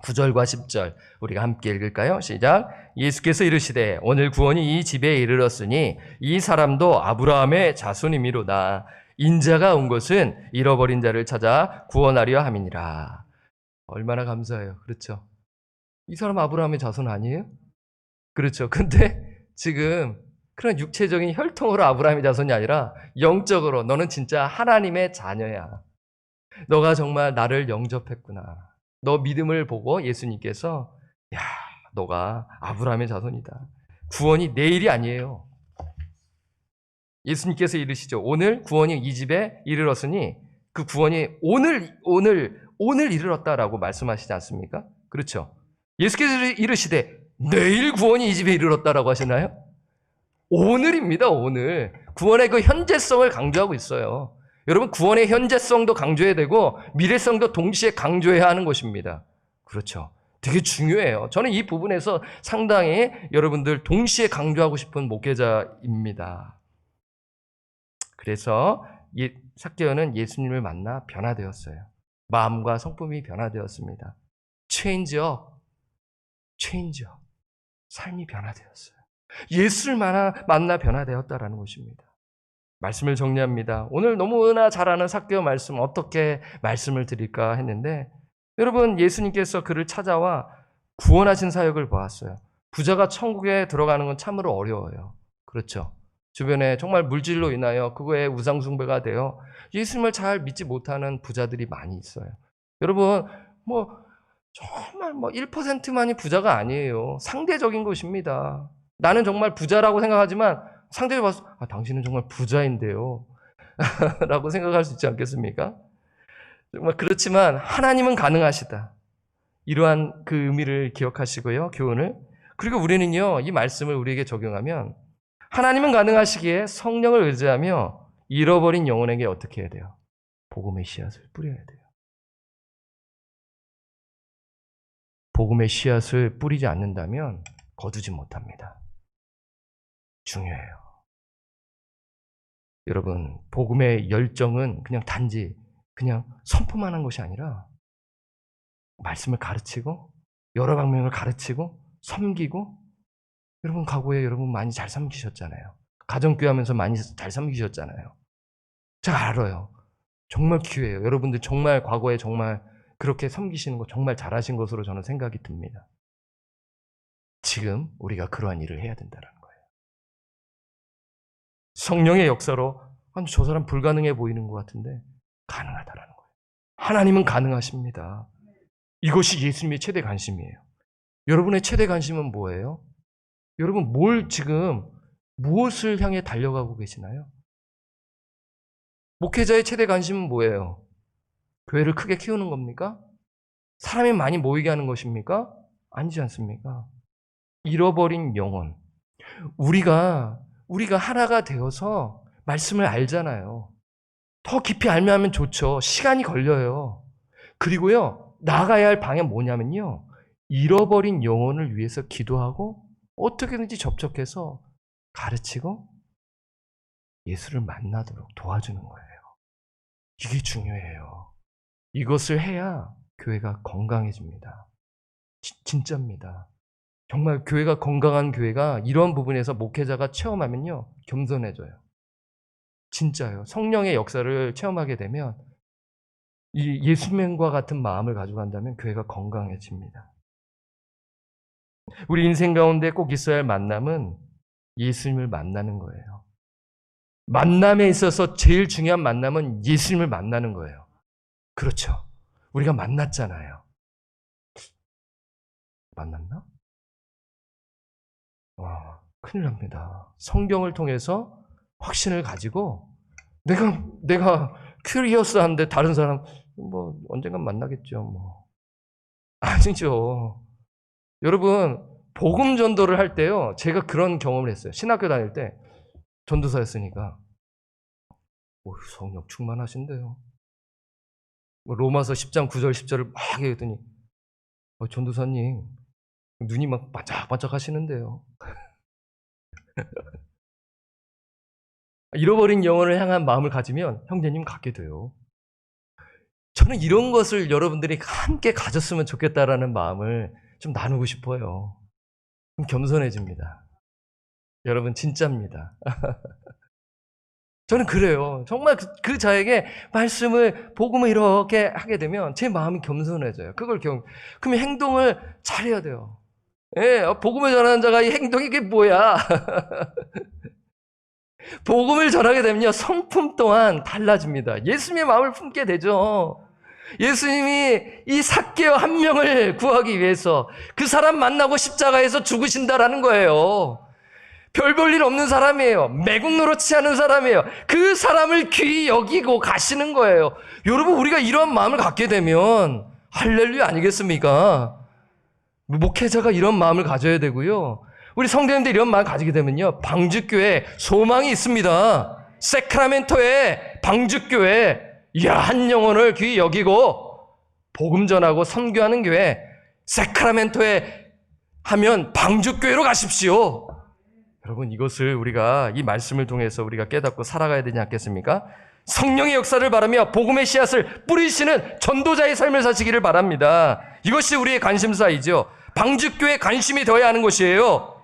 9절과 10절 우리가 함께 읽을까요? 시작. 예수께서 이르시되 오늘 구원이 이 집에 이르렀으니 이 사람도 아브라함의 자손이미로다. 인자가 온 것은 잃어버린 자를 찾아 구원하려 함이니라. 얼마나 감사해요. 그렇죠? 이 사람 아브라함의 자손 아니에요? 그렇죠. 근데 지금 그런 육체적인 혈통으로 아브라함의 자손이 아니라 영적으로 너는 진짜 하나님의 자녀야. 너가 정말 나를 영접했구나. 너 믿음을 보고 예수님께서 야, 너가 아브라함의 자손이다. 구원이 내일이 아니에요. 예수님께서 이르시죠. 오늘 구원이 이 집에 이르렀으니 그 구원이 오늘 이르렀다라고 말씀하시지 않습니까? 그렇죠. 예수께서 이르시되 내일 구원이 이 집에 이르렀다라고 하시나요? 오늘입니다. 오늘. 구원의 그 현재성을 강조하고 있어요. 여러분 구원의 현재성도 강조해야 되고 미래성도 동시에 강조해야 하는 것입니다. 그렇죠. 되게 중요해요. 저는 이 부분에서 상당히 여러분들 동시에 강조하고 싶은 목회자입니다. 그래서 삭개오는 예수님을 만나 변화되었어요. 마음과 성품이 변화되었습니다. 체인지업. 삶이 변화되었어요. 예수를 만나 변화되었다라는 것입니다. 말씀을 정리합니다. 오늘 너무나 잘 아는 삭개오 말씀 어떻게 말씀을 드릴까 했는데 여러분 예수님께서 그를 찾아와 구원하신 사역을 보았어요. 부자가 천국에 들어가는 건 참으로 어려워요. 그렇죠. 주변에 정말 물질로 인하여 그거에 우상숭배가 되어 예수님을 잘 믿지 못하는 부자들이 많이 있어요. 여러분 정말 1%만이 부자가 아니에요. 상대적인 것입니다. 나는 정말 부자라고 생각하지만 상대를 봐서 당신은 정말 부자인데요. 라고 생각할 수 있지 않겠습니까? 정말 그렇지만 하나님은 가능하시다. 이러한 그 의미를 기억하시고요. 교훈을. 그리고 우리는요. 이 말씀을 우리에게 적용하면 하나님은 가능하시기에 성령을 의지하며 잃어버린 영혼에게 어떻게 해야 돼요? 복음의 씨앗을 뿌려야 돼요. 복음의 씨앗을 뿌리지 않는다면 거두지 못합니다. 중요해요. 여러분, 복음의 열정은 그냥 단지 그냥 선포만 한 것이 아니라 말씀을 가르치고 여러 방면을 가르치고 섬기고 여러분 과거에 여러분 많이 잘 섬기셨잖아요. 가정교회 하면서 많이 잘 섬기셨잖아요. 제가 알아요. 정말 기회예요. 여러분들 정말 과거에 정말 그렇게 섬기시는 거 정말 잘하신 것으로 저는 생각이 듭니다. 지금 우리가 그러한 일을 해야 된다는 거예요. 성령의 역사로 저 사람 불가능해 보이는 것 같은데 가능하다라는 거예요. 하나님은 가능하십니다. 이것이 예수님의 최대 관심이에요. 여러분의 최대 관심은 뭐예요? 여러분 무엇을 향해 달려가고 계시나요? 목회자의 최대 관심은 뭐예요? 교회를 크게 키우는 겁니까? 사람이 많이 모이게 하는 것입니까? 아니지 않습니까? 잃어버린 영혼. 우리가 하나가 되어서 말씀을 알잖아요. 더 깊이 알면 좋죠. 시간이 걸려요. 그리고요, 나가야 할 방향은 뭐냐면요. 잃어버린 영혼을 위해서 기도하고 어떻게든지 접촉해서 가르치고 예수를 만나도록 도와주는 거예요. 이게 중요해요. 이것을 해야 교회가 건강해집니다. 진짜입니다. 정말 교회가 건강한 교회가 이런 부분에서 목회자가 체험하면요. 겸손해져요. 진짜요. 성령의 역사를 체험하게 되면 이 예수님과 같은 마음을 가지고 간다면 교회가 건강해집니다. 우리 인생 가운데 꼭 있어야 할 만남은 예수님을 만나는 거예요. 만남에 있어서 제일 중요한 만남은 예수님을 만나는 거예요. 그렇죠. 우리가 만났잖아요. 만났나? 와, 큰일 납니다. 성경을 통해서 확신을 가지고 내가 큐리어스한데 다른 사람 뭐 언젠간 만나겠죠. 뭐 아니죠. 여러분 복음 전도를 할 때요. 제가 그런 경험을 했어요. 신학교 다닐 때 전도사였으니까 성령 충만하신데요. 로마서 10장 9절 10절을 막 얘기했더니 전도사님 눈이 막 반짝반짝 하시는데요. 잃어버린 영혼을 향한 마음을 가지면 형제님 갖게 돼요. 저는 이런 것을 여러분들이 함께 가졌으면 좋겠다라는 마음을 좀 나누고 싶어요. 그럼 겸손해집니다. 여러분 진짜입니다. 저는 그래요. 정말 그 자에게 말씀을 복음을 이렇게 하게 되면 제 마음이 겸손해져요. 그러면 행동을 잘해야 돼요. 예, 복음을 전하는 자가 이 행동이 이게 뭐야? 복음을 전하게 되면요 성품 또한 달라집니다. 예수님의 마음을 품게 되죠. 예수님이 이 삭개오 한 명을 구하기 위해서 그 사람 만나고 십자가에서 죽으신다라는 거예요. 별 볼 일 없는 사람이에요. 매국 노릇치 않은 사람이에요. 그 사람을 귀히 여기고 가시는 거예요. 여러분 우리가 이러한 마음을 갖게 되면 할렐루야 아니겠습니까? 목회자가 이런 마음을 가져야 되고요. 우리 성도님들 이런 마음을 가지게 되면요. 방주교회 소망이 있습니다. 세크라멘토에 방주교회 한 영혼을 귀히 여기고 복음 전하고 선교하는 교회 세크라멘토에 하면 방주교회로 가십시오. 여러분 이것을 우리가 이 말씀을 통해서 우리가 깨닫고 살아가야 되지 않겠습니까? 성령의 역사를 바라며 복음의 씨앗을 뿌리시는 전도자의 삶을 사시기를 바랍니다. 이것이 우리의 관심사이죠. 방주교회에 관심이 되어야 하는 것이에요.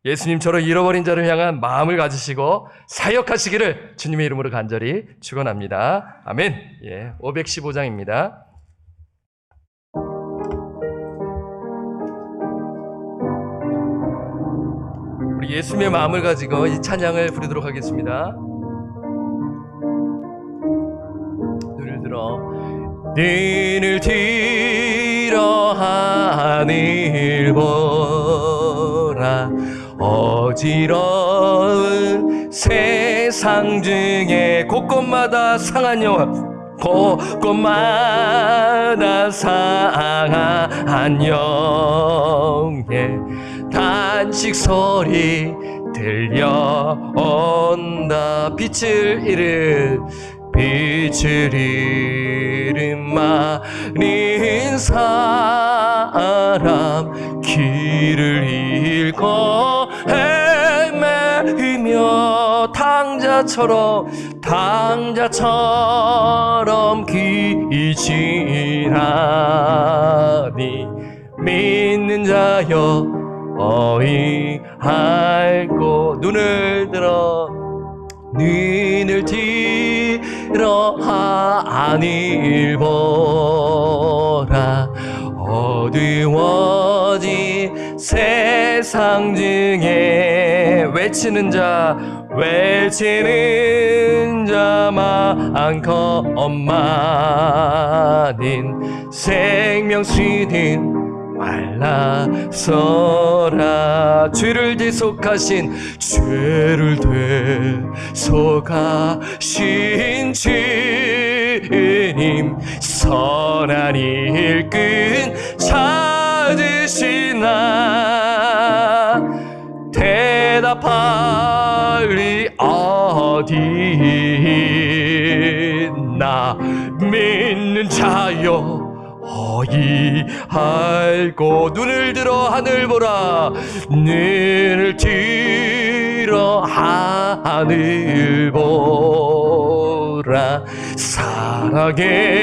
예수님처럼 잃어버린 자를 향한 마음을 가지시고 사역하시기를 주님의 이름으로 간절히 축원합니다. 아멘. 515장입니다. 우리 예수님의 마음을 가지고 이 찬양을 부르도록 하겠습니다. 눈을 들어 하늘 보라 어지러운 세상 중에 곳곳마다 상한 영혼 곳곳마다 상한 영의 단식 소리 들려온다. 빛을 잃은 많은 사람 길을 잃고 헤매이며 당자처럼 귀신하니 믿는 자여 어이할고 눈을 들어 하늘 보라 어두워진 세상 중에 외치는 자 많건만인 생명수는 말라서라 죄를 대속하신 주님 선한 일꾼 찾으시나 대답할 리 어디 있나 믿는 자여 어이할고 눈을 들어 하늘 보라 눈을 들어 하늘 보라 살아계신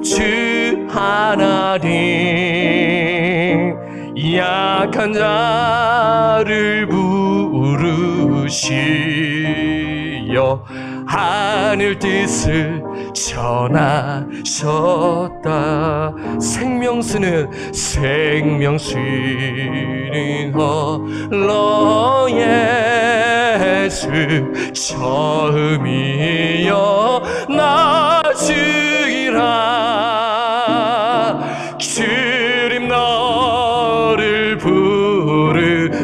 주 하나님 약한 자를 부르시어 하늘 뜻을 전하셨다. 생명수는 너 예수 처음이여 나주이라. 주님 너를 부르신다.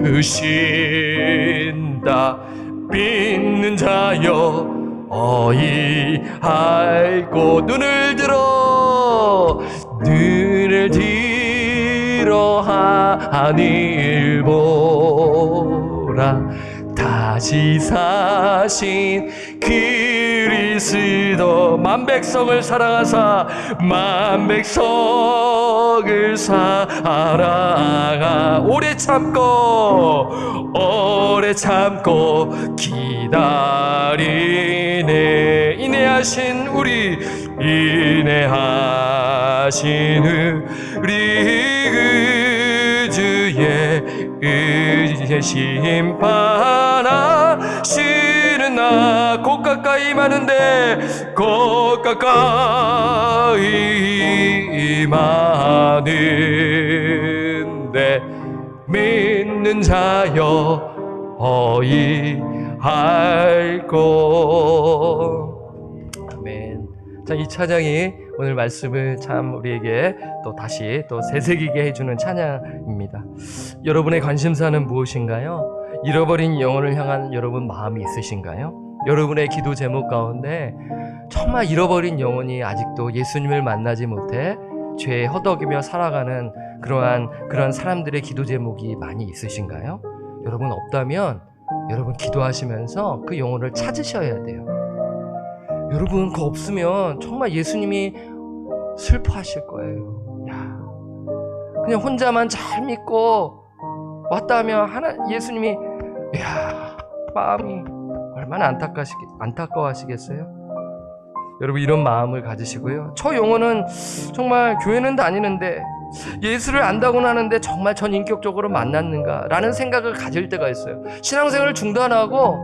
믿는 자여 어이 알고 눈을 들어 하늘 보라. 다시 사신 그리스도 만백성을 사랑하사 만백성을 사랑하. 오래 참고 기다리네. 인내하신 우리 그 주의 의지의 심판하시는 나. 곧 가까이 마는데 곧 가까이 마는데 믿는 자여 어이 알고. 아멘. 자, 이 찬양이 오늘 말씀을 참 우리에게 또 다시 또 새새기게 해주는 찬양입니다. 여러분의 관심사는 무엇인가요? 잃어버린 영혼을 향한 여러분 마음이 있으신가요? 여러분의 기도 제목 가운데 정말 잃어버린 영혼이 아직도 예수님을 만나지 못해 죄에 허덕이며 살아가는 그런 사람들의 기도 제목이 많이 있으신가요? 여러분 없다면 여러분 기도하시면서 그 영혼을 찾으셔야 돼요. 여러분 그거 없으면 정말 예수님이 슬퍼하실 거예요. 야, 그냥 혼자만 잘 믿고 왔다 하면 예수님이 야, 마음이 얼마나 안타까워하시겠어요? 여러분 이런 마음을 가지시고요. 저 영혼은 정말 교회는 다니는데 예수를 안다고는 하는데 정말 전 인격적으로 만났는가 라는 생각을 가질 때가 있어요. 신앙생활을 중단하고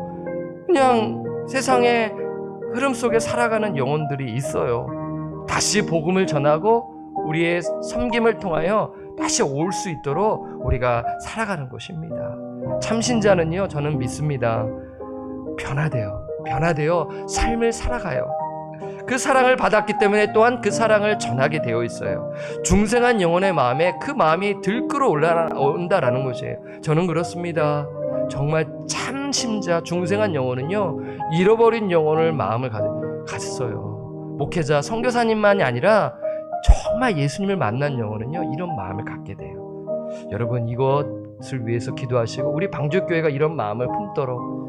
그냥 세상의 흐름 속에 살아가는 영혼들이 있어요. 다시 복음을 전하고 우리의 섬김을 통하여 다시 올 수 있도록 우리가 살아가는 것입니다. 참신자는요, 저는 믿습니다. 변화되어 삶을 살아가요. 그 사랑을 받았기 때문에 또한 그 사랑을 전하게 되어 있어요. 중생한 영혼의 마음에 그 마음이 들끓어 올라온다라는 것이에요. 저는 그렇습니다. 정말 참심자 중생한 영혼은요, 잃어버린 영혼을 마음을 가졌어요. 목회자 선교사님만이 아니라 정말 예수님을 만난 영혼은요, 이런 마음을 갖게 돼요. 여러분 이것을 위해서 기도하시고 우리 방주교회가 이런 마음을 품도록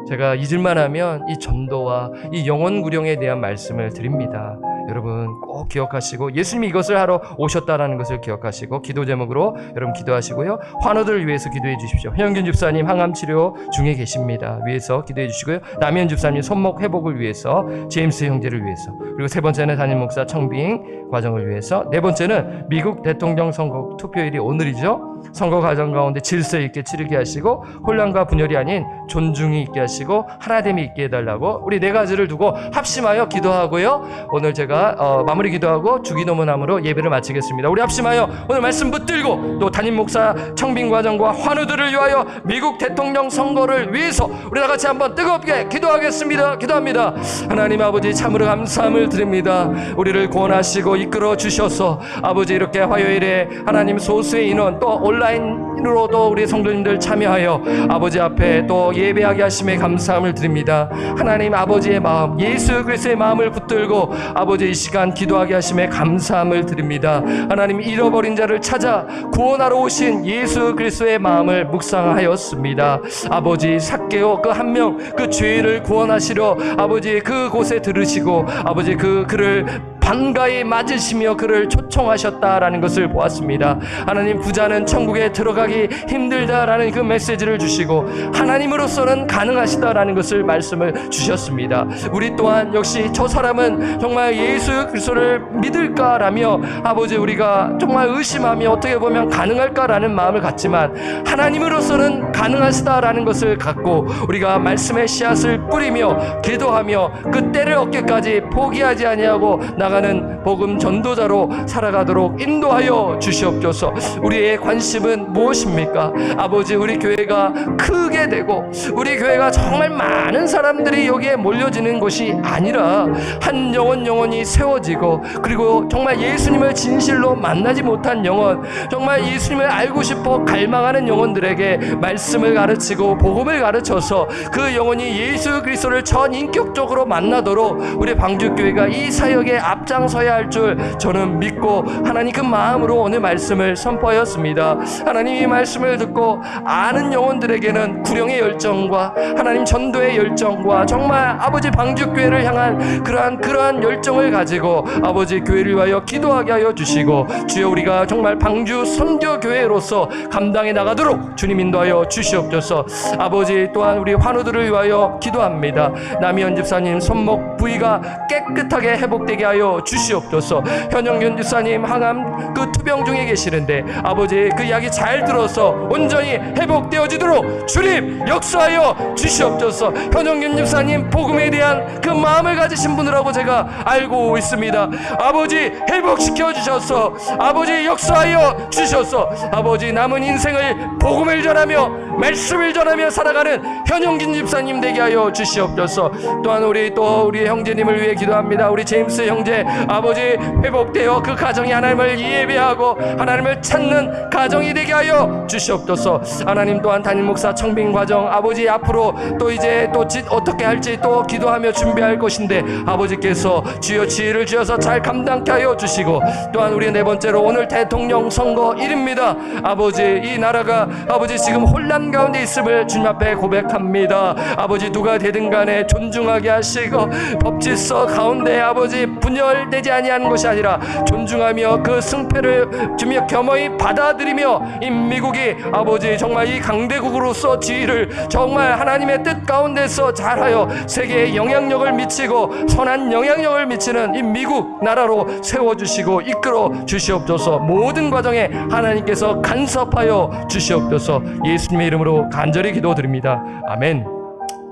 제가 잊을만 하면 이 전도와 이 영혼 구령에 대한 말씀을 드립니다. 여러분 꼭 기억하시고 예수님이 이것을 하러 오셨다라는 것을 기억하시고 기도 제목으로 여러분 기도하시고요. 환우들을 위해서 기도해 주십시오. 현균 집사님 항암 치료 중에 계십니다. 위해서 기도해 주시고요. 남현 집사님 손목 회복을 위해서, 제임스 형제를 위해서, 그리고 세 번째는 담임 목사 청빙 과정을 위해서, 네 번째는 미국 대통령 선거 투표일이 오늘이죠. 선거 과정 가운데 질서 있게 치르게 하시고 혼란과 분열이 아닌 존중이 있게 하시고 하나됨이 있게 해달라고 우리 네 가지를 두고 합심하여 기도하고요. 오늘 제가 마무리 기도하고 주기도문함으로 예배를 마치겠습니다. 우리 합심하여 오늘 말씀 붙들고 또 담임 목사 청빙 과정과 환우들을 위하여 미국 대통령 선거를 위해서 우리 다 같이 한번 뜨겁게 기도하겠습니다. 기도합니다. 하나님 아버지 참으로 감사함을 드립니다. 우리를 구원하시고 이끌어 주셔서 아버지 이렇게 화요일에 하나님 소수의 인원 또 온라인으로도 우리 성도님들 참여하여 아버지 앞에 또 예배하게 하심에 감사함을 드립니다. 하나님 아버지의 마음, 예수 그리스도의 마음을 붙들고 아버지 이 시간 기도하게 하심에 감사함을 드립니다. 하나님 잃어버린 자를 찾아 구원하러 오신 예수 그리스도의 마음을 묵상하였습니다. 아버지 삭개오 그 한 명 그 죄를 구원하시려 아버지 그곳에 들으시고 아버지 그를 반가이 맞으시며 그를 초청하셨다라는 것을 보았습니다. 하나님, 부자는 천국에 들어가기 힘들다라는 그 메시지를 주시고 하나님으로서는 가능하시다라는 것을 말씀을 주셨습니다. 우리 또한 역시 저 사람은 정말 예수 그리스도를 믿을까라며 아버지 우리가 정말 의심하며 어떻게 보면 가능할까라는 마음을 갖지만 하나님으로서는 가능하시다라는 것을 갖고 우리가 말씀의 씨앗을 뿌리며 기도하며 그 때를 얻기까지 포기하지 아니하고 나가는 복음 전도자로 살아가도록 인도하여 주시옵소서. 우리의 관심은 무엇입니까? 아버지, 우리 교회가 크게 되고 우리 교회가 정말 많은 사람들이 여기에 몰려지는 것이 아니라 한 영혼이 세워지고 그리고 정말 예수님을 진실로 만나지 못한 영혼, 정말 예수님을 알고 싶어 갈망하는 영혼들에게 말씀을 가르치고 복음을 가르쳐서 그 영혼이 예수 그리스도를 전인격적으로 만나도록 우리 방주교회가 이 사역에 앞장서야 할 줄 저는 믿고 하나님 그 마음으로 오늘 말씀을 선포하였습니다. 하나님, 이 말씀을 듣고 아는 영혼들에게는 구령의 열정과 하나님 전도의 열정과 정말 아버지 방주교회를 향한 그러한 열정을 가지고 아버지 교회를 위하여 기도하게 하여 주시고 주여, 우리가 정말 방주 선교교회로서 감당해 나가도록 주님 인도하여 주시옵소서. 아버지, 또한 우리 환우들을 위하여 기도합니다. 남희연 집사님 손목 부위가 깨끗하게 회복되게 하여 주시옵소서. 현영균 집사님 항암 그 투병 중에 계시는데 아버지 그 약이 잘 들어서 온전히 회복되어지도록 주님 역사하여 주시옵소서. 현영균 집사님 복음에 대한 그 마음을 가지신 분이라고 제가 알고 있습니다. 아버지 회복시켜 주셔서 아버지 역사하여 주셔서 아버지 남은 인생을 복음을 전하며 말씀을 전하며 살아가는 현영균 집사님 되게 하여 주시옵소서. 또한 우리 형제님을 위해 기도합니다. 우리 제임스 형제 아버지 회복되어 그 가정이 하나님을 예배하고 하나님을 찾는 가정이 되게 하여 주시옵소서. 하나님, 또한 담임 목사 청빙 과정 아버지 앞으로 또 이제 어떻게 할지 또 기도하며 준비할 것인데 아버지께서 주여 지혜를 주셔서 잘 감당케 하여 주시고 또한 우리 네 번째로 오늘 대통령 선거일입니다. 아버지, 이 나라가 아버지 지금 혼란 가운데 있음을 주님 앞에 고백합니다. 아버지, 누가 되든 간에 존중하게 하시고 법질서 가운데 아버지 분열되지 아니하는 것이 아니라 존중하며 그 승패를 주며 겸허히 받아들이며 이 미국이 아버지 정말 이 강대국으로서 지위를 정말 하나님의 뜻 가운데서 잘하여 세계에 영향력을 미치고 선한 영향력을 미치는 이 미국 나라로 세워주시고 이끌어 주시옵소서. 모든 과정에 하나님께서 간섭하여 주시옵소서. 예수님의 이름으로 간절히 기도드립니다. 아멘.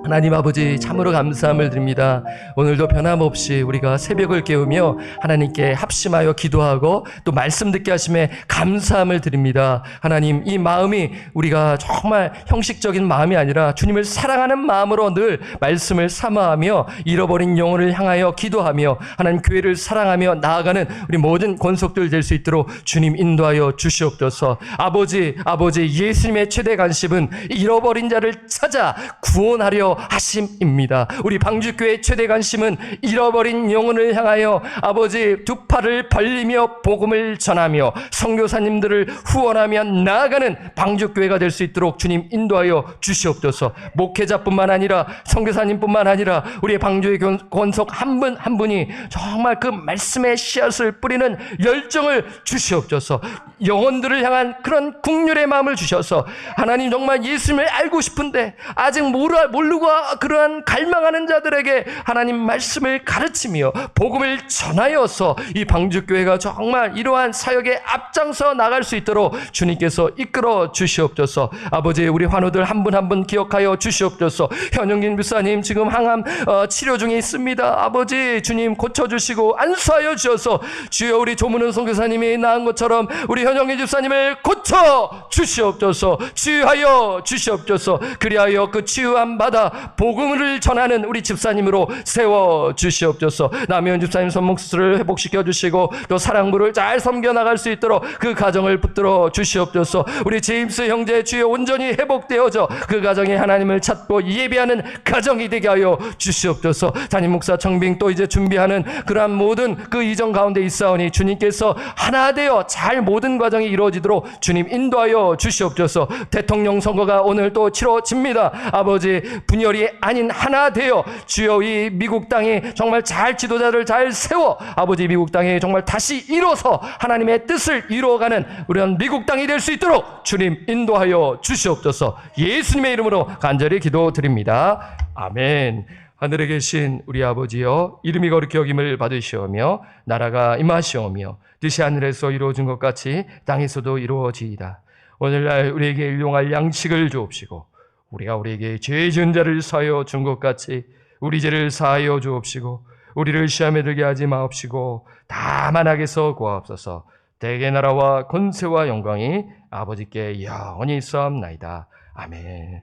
하나님 아버지, 참으로 감사함을 드립니다. 오늘도 변함없이 우리가 새벽을 깨우며 하나님께 합심하여 기도하고 또 말씀 듣게 하심에 감사함을 드립니다. 하나님, 이 마음이 우리가 정말 형식적인 마음이 아니라 주님을 사랑하는 마음으로 늘 말씀을 사모하며 잃어버린 영혼을 향하여 기도하며 하나님 교회를 사랑하며 나아가는 우리 모든 권속들 될 수 있도록 주님 인도하여 주시옵소서. 아버지, 예수님의 최대 관심은 잃어버린 자를 찾아 구원하려 하심입니다. 우리 방주교회의 최대 관심은 잃어버린 영혼을 향하여 아버지 두 팔을 벌리며 복음을 전하며 선교사님들을 후원하며 나아가는 방주교회가 될 수 있도록 주님 인도하여 주시옵소서. 목회자뿐만 아니라 선교사님뿐만 아니라 우리 방주의 권속 한 분 한 분이 정말 그 말씀의 씨앗을 뿌리는 열정을 주시옵소서. 영혼들을 향한 그런 국률의 마음을 주셔서 하나님 정말 예수님을 알고 싶은데 아직 모르고 그러한 갈망하는 자들에게 하나님 말씀을 가르치며 복음을 전하여서 이 방주교회가 정말 이러한 사역에 앞장서 나갈 수 있도록 주님께서 이끌어 주시옵소서. 아버지, 우리 환우들 한 분 한 분 기억하여 주시옵소서. 현영진 목사님 지금 항암 치료 중에 있습니다. 아버지 주님 고쳐주시고 안수하여 주셔서 주여 우리 조문은 선교사님이 나은 것처럼 우리 현영진 집사님을 고쳐 주시옵소서. 치유하여 주시옵소서. 그리하여 그 치유함 받아 복음을 전하는 우리 집사님으로 세워 주시옵소서. 남희연 집사님 손목수술을 회복시켜 주시고 또 사랑부를 잘 섬겨 나갈 수 있도록 그 가정을 붙들어 주시옵소서. 우리 제임스 형제 주여 온전히 회복되어져 그 가정에 하나님을 찾고 예배하는 가정이 되게 하여 주시옵소서. 담임 목사 청빙 또 이제 준비하는 그러한 모든 그 이정 가운데 있사오니 주님께서 하나 되어 잘 모든 과정이 이루어지도록 주님 인도하여 주시옵소서. 대통령 선거가 오늘 또 치러집니다. 아버지 분열이 아닌 하나 되어 주여 이 미국 땅에 정말 잘 지도자를 잘 세워 아버지 미국 땅에 정말 다시 이뤄서 하나님의 뜻을 이루어가는 우리는 미국 땅이 될 수 있도록 주님 인도하여 주시옵소서. 예수님의 이름으로 간절히 기도드립니다. 아멘. 하늘에 계신 우리 아버지여, 이름이 거룩히 여김을 받으시오며 나라가 임하시오며 뜻이 하늘에서 이루어진 것 같이 땅에서도 이루어지이다. 오늘날 우리에게 일용할 양식을 주옵시고 우리가 우리에게 죄 지은 자를 사하여 준 것 같이 우리 죄를 사하여 주옵시고 우리를 시험에 들게 하지 마옵시고 다만 악에서 구하옵소서. 대개 나라와 권세와 영광이 아버지께 영원히 있사옵나이다. 아멘.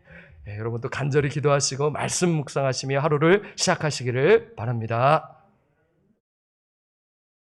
여러분도 간절히 기도하시고 말씀 묵상하시며 하루를 시작하시기를 바랍니다.